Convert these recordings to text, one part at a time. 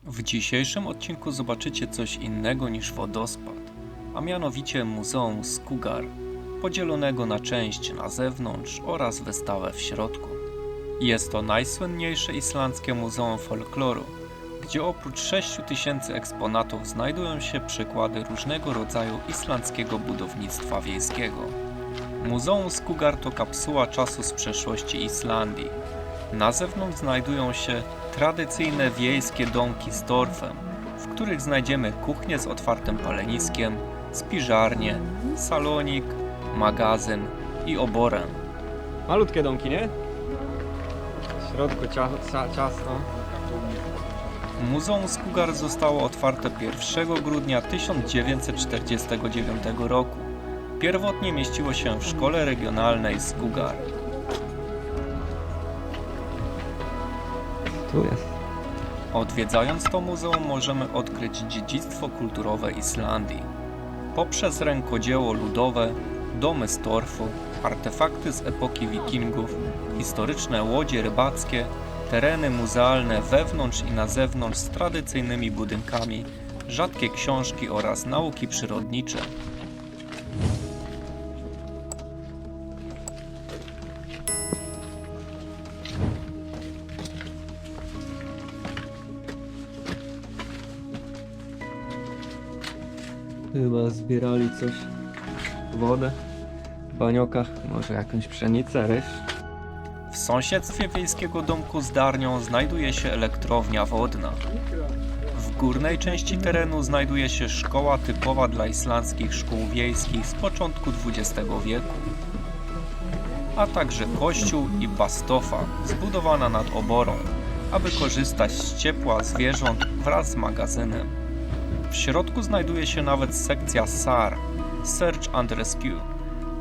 W dzisiejszym odcinku zobaczycie coś innego niż wodospad, a mianowicie Muzeum Skúgar, podzielonego na część na zewnątrz oraz wystawę w środku. Jest to najsłynniejsze islandzkie muzeum folkloru, gdzie oprócz 6000 eksponatów znajdują się przykłady różnego rodzaju islandzkiego budownictwa wiejskiego. Muzeum Skúgar to kapsuła czasu z przeszłości Islandii. Na zewnątrz znajdują się tradycyjne wiejskie domki z torfem, w których znajdziemy kuchnię z otwartym paleniskiem, spiżarnię, salonik, magazyn i oborę. Malutkie domki, nie? W środku ciasno. Muzeum Skúgar zostało otwarte 1 grudnia 1949 roku. Pierwotnie mieściło się w szkole regionalnej Skúgar. Tu jest. Odwiedzając to muzeum możemy odkryć dziedzictwo kulturowe Islandii. Poprzez rękodzieło ludowe, domy z torfu, artefakty z epoki wikingów, historyczne łodzie rybackie, tereny muzealne wewnątrz i na zewnątrz z tradycyjnymi budynkami, rzadkie książki oraz nauki przyrodnicze. Chyba zbierali coś, wodę w baniokach, może jakąś pszenicę, ryż. W sąsiedztwie wiejskiego domku z darnią znajduje się elektrownia wodna. W górnej części terenu znajduje się szkoła typowa dla islandzkich szkół wiejskich z początku XX wieku, a także kościół i bastofa zbudowana nad oborą, aby korzystać z ciepła zwierząt wraz z magazynem. W środku znajduje się nawet sekcja SAR, Search and Rescue,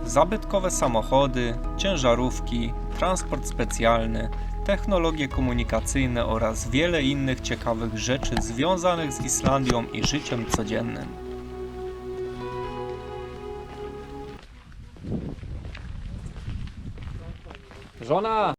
zabytkowe samochody, ciężarówki, transport specjalny, technologie komunikacyjne oraz wiele innych ciekawych rzeczy związanych z Islandią i życiem codziennym. Żona!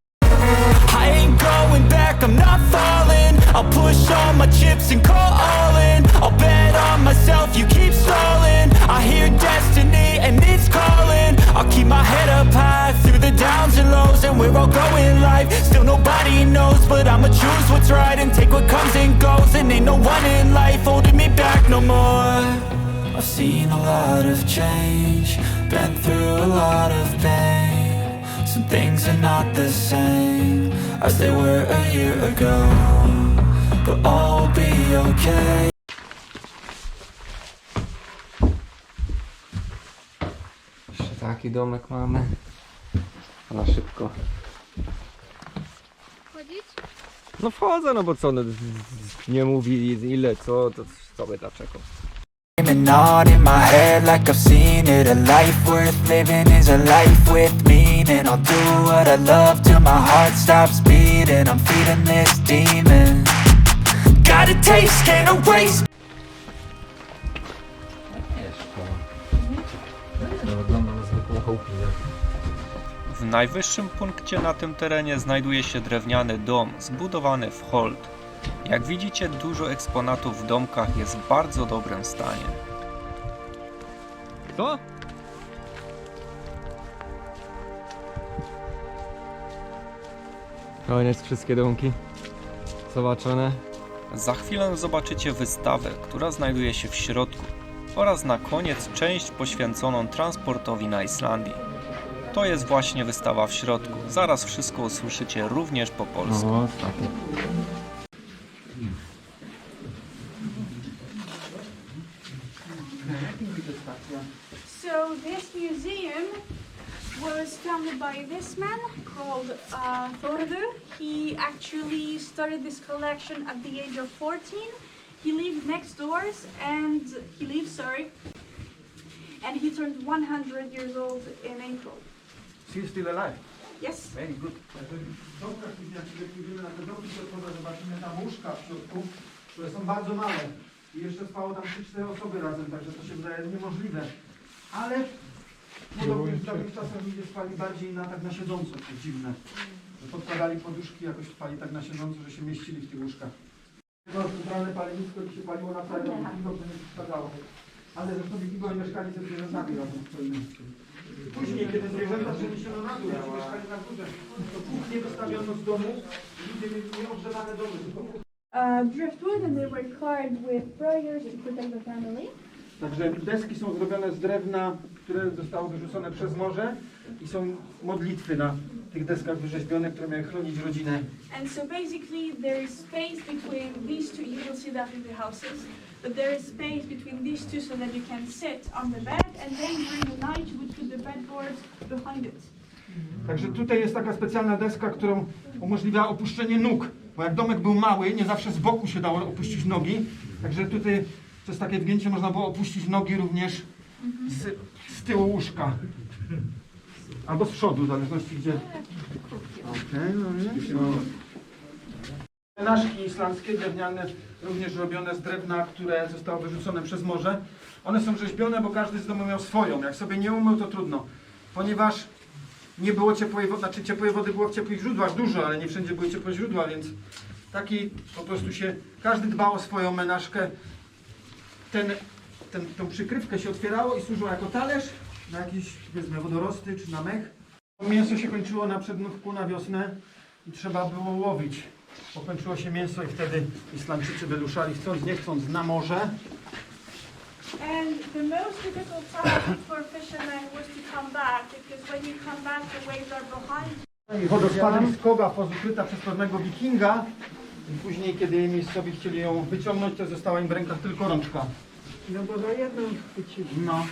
I ain't going back, I'm not falling. I'll push all my chips and call all in. I'll bet on myself, you keep stalling. I hear destiny and it's calling. I'll keep my head up high through the downs and lows. And we're all going live, still nobody knows. But I'ma choose what's right and take what comes and goes. And ain't no one in life holding me back no more. I've seen a lot of change, been through a lot of pain. Some things are not the same as they were a year ago, but all will be okay. Jeszcze taki domek mamy. Na szybko. Chodzić? No wchodzę, no bo co, no, nie mówi ile, co, to co by dlaczego. Dreaming on in my head like I've seen it. A life worth living is a life with meaning. I'll do what I love till my heart stops beating. I'm feeding this demon. Got a taste, can't erase. W najwyższym punkcie na tym terenie znajduje się drewniany dom zbudowany w Holt. Jak widzicie, dużo eksponatów w domkach jest w bardzo dobrym stanie. Co? Koniec, wszystkie domki zobaczone. Za chwilę zobaczycie wystawę, która znajduje się w środku, oraz na koniec część poświęconą transportowi na Islandii. To jest właśnie wystawa w środku. Zaraz wszystko usłyszycie również po polsku. No, takie. So this museum was founded by this man called Thordur. He actually started this collection at the age of 14. He lived next doors and and he turned 100 years old in April. She's still alive. Yes. Very good. W domkach, jak pójdziemy na te domki środkowe, zobaczymy tam łóżka w środku, które są bardzo małe. I jeszcze spało tam 3-4 osoby razem, także to się wydaje niemożliwe. Ale podobnie w dawnych czasach ludzie spali bardziej na tak na siedząco, to dziwne. Że podkładali poduszki, jakoś spali tak na siedząco, że się mieścili w tych łóżkach. To centralne palenisko i się paliło na całego Wikingo, to nie przeszkadzało. Ale zresztą Wikingowie mieszkali ze zwierzętami razem w swoim miejscu. Później, kiedy zwierzęta przeniesiono na górę, a mieszkali na górze, to kuchnię wystawiono z domu i ludzie mieli nieogrzewane domy. Driftwood, and they were carved with briars to protect the family. Także deski są zrobione z drewna, które zostało wyrzucone przez morze i są modlitwy na tych deskach wyrzeźbione, które miały chronić rodzinę. And so basically there is space between these two, you will see that in the houses, but there is space between these two so that you can sit on the bed, and then during the night you would put the bedboards behind it. Także tutaj jest taka specjalna deska, którą umożliwia opuszczenie nóg, bo jak domek był mały, nie zawsze z boku się dało opuścić nogi, także tutaj przez takie wgięcie można było opuścić nogi również z tyłu łóżka. Albo z przodu, w zależności gdzie. Okej, no. Menażki islandzkie, drewniane, również robione z drewna, które zostało wyrzucone przez morze. One są rzeźbione, bo każdy z domu miał swoją. Jak sobie nie umył, to trudno. Ponieważ nie było ciepłej wody, znaczy ciepłej wody było w ciepłych źródłach dużo, ale nie wszędzie były ciepłe źródła, więc taki po prostu się, każdy dbał o swoją menażkę. Tą przykrywkę się otwierało i służyło jako talerz na jakieś, powiedzmy, wodorosty czy na mech. Mięso się kończyło na przednówku na wiosnę i trzeba było łowić. Bo kończyło się mięso i wtedy Islandczycy wyruszali chcąc nie chcąc na morze. And the most difficult time for fishermen was to come back, because when you come back the waves are behind you. Wodospadem z Kogaf ukryta przez pewnego wikinga i później, kiedy miejscowi chcieli ją wyciągnąć, to została im w rękach tylko rączka. No bo za jedną chwycili. No.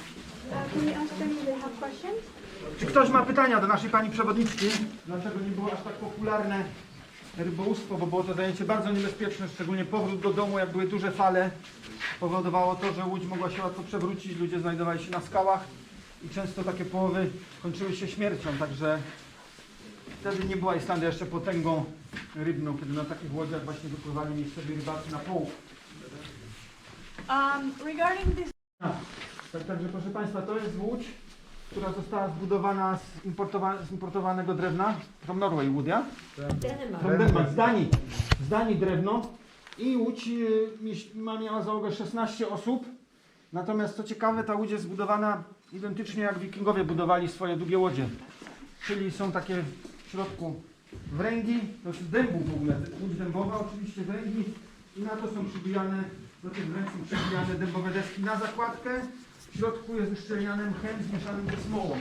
Can you ask them if they have questions? Czy ktoś ma pytania do naszej pani przewodniczki? Dlaczego nie było aż tak popularne rybołówstwo, bo było to zajęcie bardzo niebezpieczne, szczególnie powrót do domu, jak były duże fale, powodowało to, że łódź mogła się łatwo przewrócić, ludzie znajdowali się na skałach i często takie połowy kończyły się śmiercią, także wtedy nie była Islandia jeszcze potęgą rybną, kiedy na takich łodziach właśnie wypływali miejscowi rybacy na połów. Regarding this, Także proszę Państwa, to jest łódź, która została zbudowana z importowanego drewna, from Norway wood, ja? From Denmark, z Danii drewno i łódź miała załogę 16 osób, natomiast co ciekawe, ta łódź jest zbudowana identycznie jak wikingowie budowali swoje długie łodzie, czyli są takie w środku wręgi, to jest dębów w ogóle, łódź dębowa oczywiście, wręgi i na to są przybijane, do tych wręg są przybijane dębowe deski na zakładkę. W środku jest uszczelniany mchem zmieszanym ze smołą.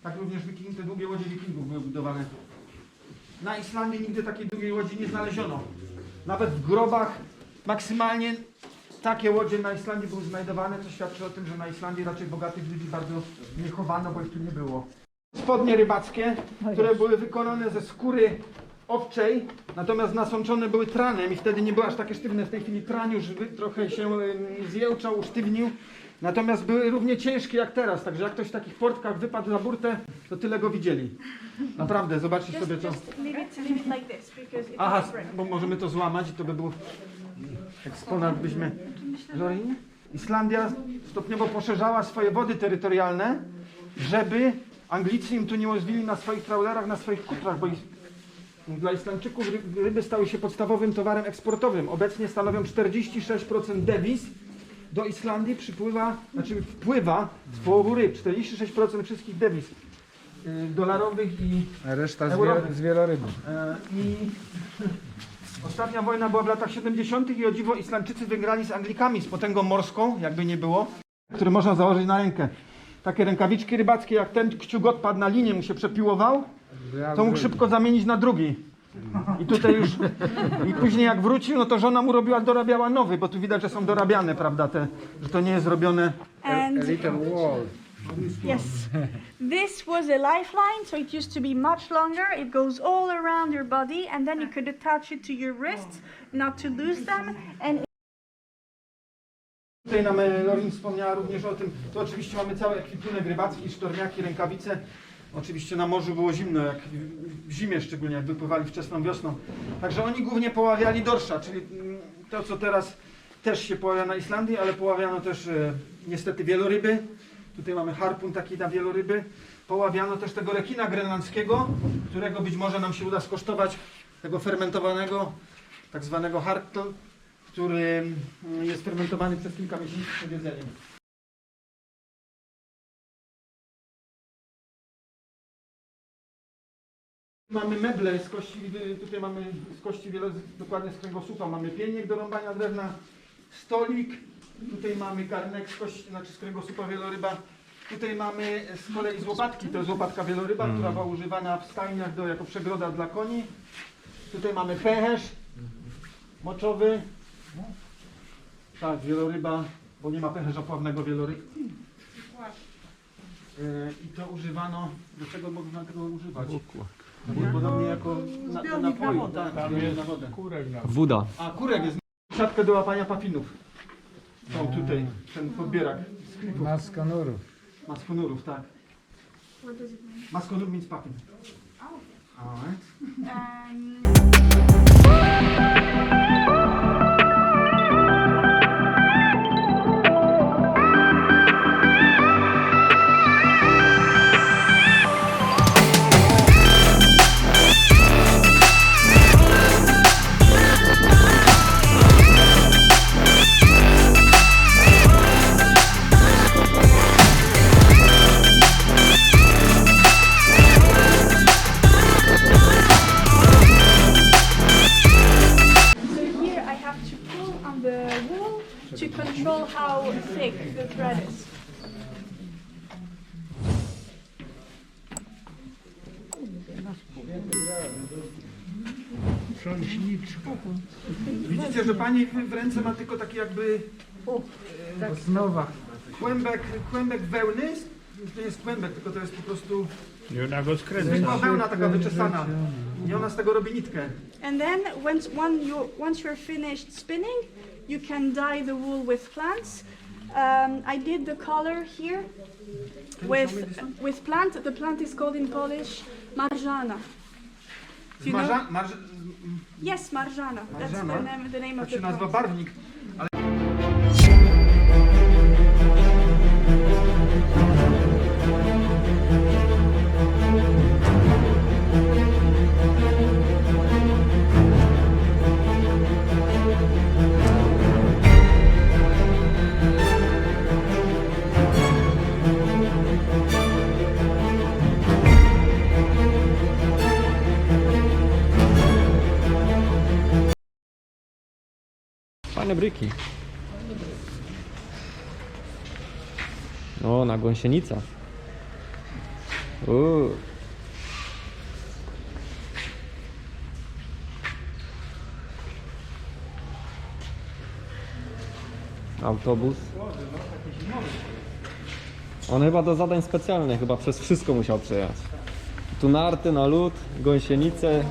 Tak również te długie łodzie wikingów były budowane. Na Islandii nigdy takiej długiej łodzi nie znaleziono. Nawet w grobach maksymalnie takie łodzie na Islandii były znajdowane, co świadczy o tym, że na Islandii raczej bogatych ludzi bardzo nie chowano, bo ich tu nie było. Spodnie rybackie, które były wykonane ze skóry owczej, natomiast nasączone były tranem i wtedy nie były aż takie sztywne. W tej chwili tran już trochę się zjełczał, usztywnił. Natomiast były równie ciężkie jak teraz, także jak ktoś w takich portkach wypadł za burtę, to tyle go widzieli. Naprawdę, zobaczcie sobie to. just leave it like this, because it Aha, might break. bo możemy to złamać i to by było eksponat byśmy... Lorin? Islandia stopniowo poszerzała swoje wody terytorialne, żeby Anglicy im tu nie łowili na swoich trawlerach, na swoich kutrach, bo dla Islandczyków ryby stały się podstawowym towarem eksportowym. Obecnie stanowią 46% dewiz. Do Islandii wpływa z połowu ryb, 46% wszystkich dewiz dolarowych i Reszta eurowych. z wielorybów. I ostatnia wojna była w latach 70. i o dziwo Islandczycy wygrali z Anglikami, z potęgą morską, jakby nie było, które można założyć na rękę. Takie rękawiczki rybackie, jak ten kciuk odpadł na linię, mu się przepiłował, to mógł szybko zamienić na drugi. I tutaj już, i później jak wrócił, no to żona mu dorabiała nowy, bo tu widać, że są dorabiane, prawda, że to nie jest robione. And Little wall. yes, this was a lifeline, so it used to be much longer. It goes all around your body, and then you could attach it to your wrists, not to lose them. And Tutaj nam Lorin wspomniała również o tym, tu oczywiście mamy cały ekwipunek rybacki, sztorniaki, rękawice. Oczywiście na morzu było zimno, jak w zimie szczególnie, jak wypływali wczesną wiosną. Także oni głównie poławiali dorsza, czyli to, co teraz też się poławia na Islandii, ale poławiano też niestety wieloryby. Tutaj mamy harpun taki na wieloryby. Poławiano też tego rekina grenlandzkiego, którego być może nam się uda skosztować, tego fermentowanego tak zwanego harktl, który jest fermentowany przez kilka miesięcy przed jedzeniem. Mamy meble z kości, tutaj mamy z kości dokładnie z kręgosłupa, mamy pielnik do rąbania drewna, stolik, tutaj mamy garnek z kości, znaczy z kręgosłupa wieloryba, tutaj mamy z kolei z łopatki, to jest łopatka wieloryba, która była używana w stajniach jako przegroda dla koni. Tutaj mamy pęcherz moczowy, tak, wieloryba, bo nie ma pęcherza pławnego wieloryba. I to używano, do czego można tego używać? Podobnie jako na napoju, tak, na wodę. Woda. A kurek jest siatkę do łapania pafinów. Są tutaj, ten podbierak. Maskanurów. Maskonurów, tak. What does it mean? Maskonur means puffin. Oh. Alright. So here I have to pull on the wool to control how thick the thread is. Widzicie, że pani w ręce ma tylko taki jakby Osnowa. kłębek wełny. To nie jest kłębek, tylko to jest po prostu I ona go skręca. zwykła wełna taka wyczesana. I ona z tego robi nitkę. And then once you're finished spinning, you can dye the wool with plants. I did the color here with plant. The plant is called in Polish marżana. Do you know? Yes, marżana. That's Marżana? the name Tak of się the nazywa plant. barwnik. Fajne bryki. O, na gąsienica. Autobus. On chyba do zadań specjalnych, chyba przez wszystko musiał przejechać. Tu narty na lód, gąsienice,